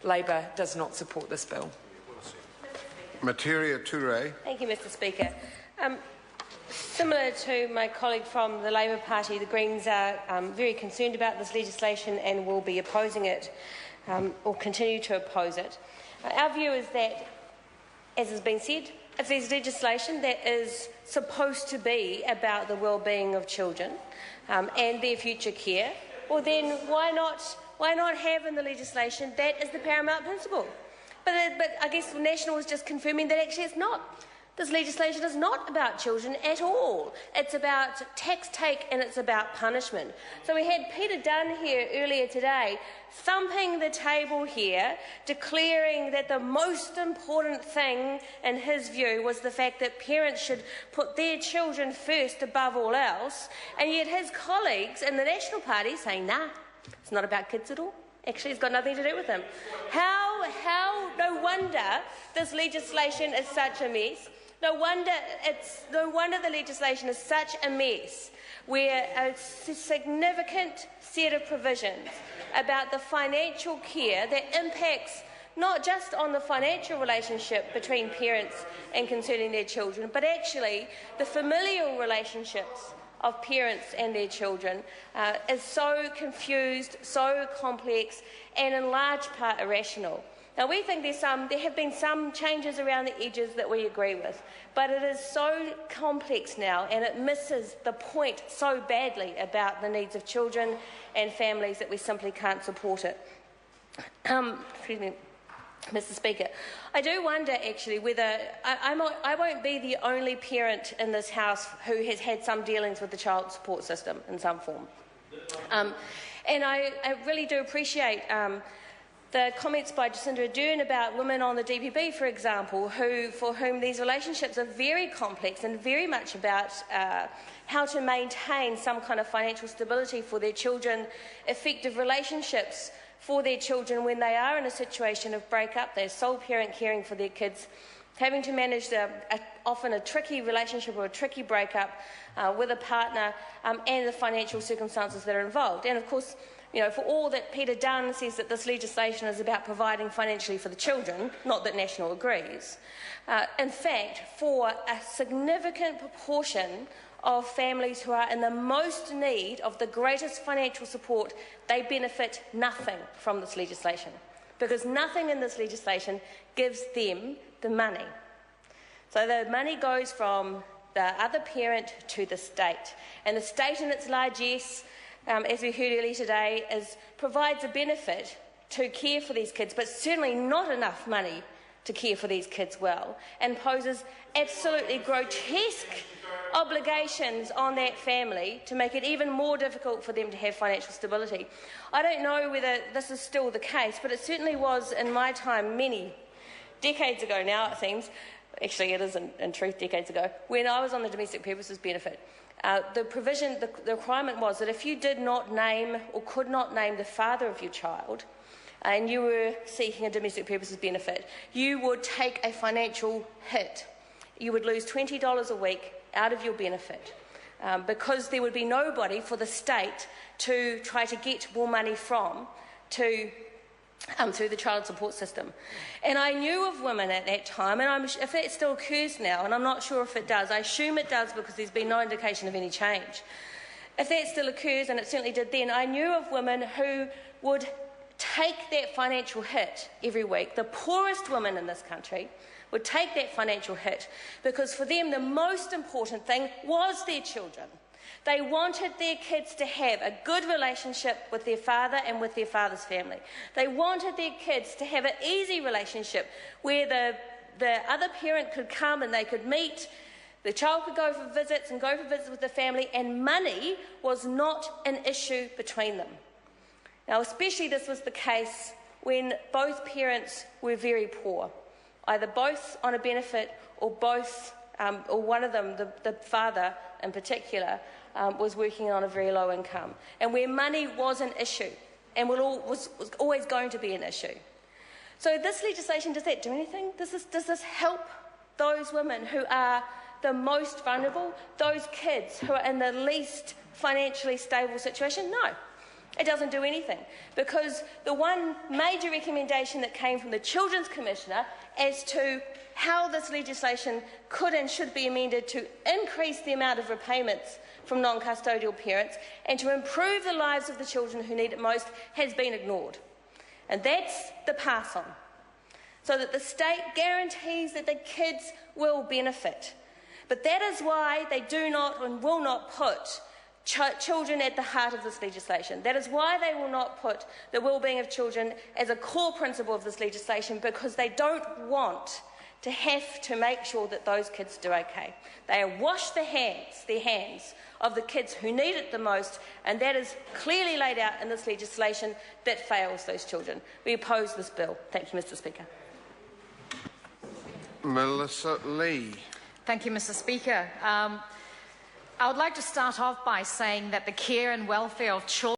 Labor does not support this bill. Materia Toure. Thank you, Mr Speaker. Similar to my colleague from the Labor Party, the Greens are very concerned about this legislation and will be opposing it or continue to oppose it. Our view is that, as has been said, if there's legislation that is supposed to be about the well-being of children and their future care, well then why not have in the legislation that is the paramount principle? But I guess National is just confirming that actually it's not. This legislation is not about children at all. It's about tax take and it's about punishment. So we had Peter Dunn here earlier today thumping the table here, declaring that the most important thing in his view was the fact that parents should put their children first above all else, and yet his colleagues in the National Party saying, nah, it's not about kids at all. Actually, it's got nothing to do with them. No wonder this legislation is such a mess. No wonder the legislation is such a mess, where a significant set of provisions about the financial care that impacts not just on the financial relationship between parents and concerning their children, but actually the familial relationships of parents and their children is so confused, so complex, and in large part irrational. Now, we think there have been some changes around the edges that we agree with, but it is so complex now and it misses the point so badly about the needs of children and families that we simply can't support it. Excuse me, Mr Speaker. I do wonder actually whether I won't be the only parent in this House who has had some dealings with the child support system in some form. And I really do appreciate the comments by Jacinda Ardern about women on the DPB, for example, for whom these relationships are very complex and very much about how to maintain some kind of financial stability for their children, effective relationships for their children when they are in a situation of breakup, they're sole parent caring for their kids, having to manage often a tricky relationship or a tricky breakup with a partner and the financial circumstances that are involved. And of course, for all that Peter Dunn says that this legislation is about providing financially for the children, not that National agrees, in fact, for a significant proportion of families who are in the most need of the greatest financial support, they benefit nothing from this legislation, because nothing in this legislation gives them the money. So the money goes from the other parent to the state, and the state in its largesse, as we heard earlier today, provides a benefit to care for these kids, but certainly not enough money to care for these kids well, and poses absolutely grotesque obligations on that family to make it even more difficult for them to have financial stability. I don't know whether this is still the case, but it certainly was in my time many decades ago now, it seems. Actually, it is in truth decades ago, when I was on the domestic purposes benefit. The requirement was that if you did not name or could not name the father of your child and you were seeking a domestic purposes benefit, you would take a financial hit. You would lose $20 a week out of your benefit because there would be nobody for the state to try to get more money from through the child support system. And I knew of women at that time, and if it still occurs now, and I'm not sure if it does, I assume it does because there's been no indication of any change. If that still occurs, and it certainly did then, I knew of women who would take that financial hit every week. The poorest women in this country would take that financial hit because for them the most important thing was their children. They wanted their kids to have a good relationship with their father and with their father's family. They wanted their kids to have an easy relationship where the other parent could come and they could meet, the child could go for visits with the family, and money was not an issue between them. Now, especially this was the case when both parents were very poor, either both on a benefit or both, or one of them, the father in particular, was working on a very low income, and where money was an issue and was always going to be an issue. So this legislation, does that do anything? Does this help those women who are the most vulnerable, those kids who are in the least financially stable situation? No. it doesn't do anything, because the one major recommendation that came from the Children's Commissioner as to how this legislation could and should be amended to increase the amount of repayments from non-custodial parents and to improve the lives of the children who need it most has been ignored. And that's the pass-on, so that the state guarantees that the kids will benefit. But that is why they do not and will not put children at the heart of this legislation. That is why they will not put the well-being of children as a core principle of this legislation, because they don't want to have to make sure that those kids do okay. They wash their hands of the kids who need it the most, and that is clearly laid out in this legislation that fails those children. We oppose this bill. Thank you, Mr. Speaker. Melissa Lee. Thank you, Mr. Speaker. I would like to start off by saying that the care and welfare of children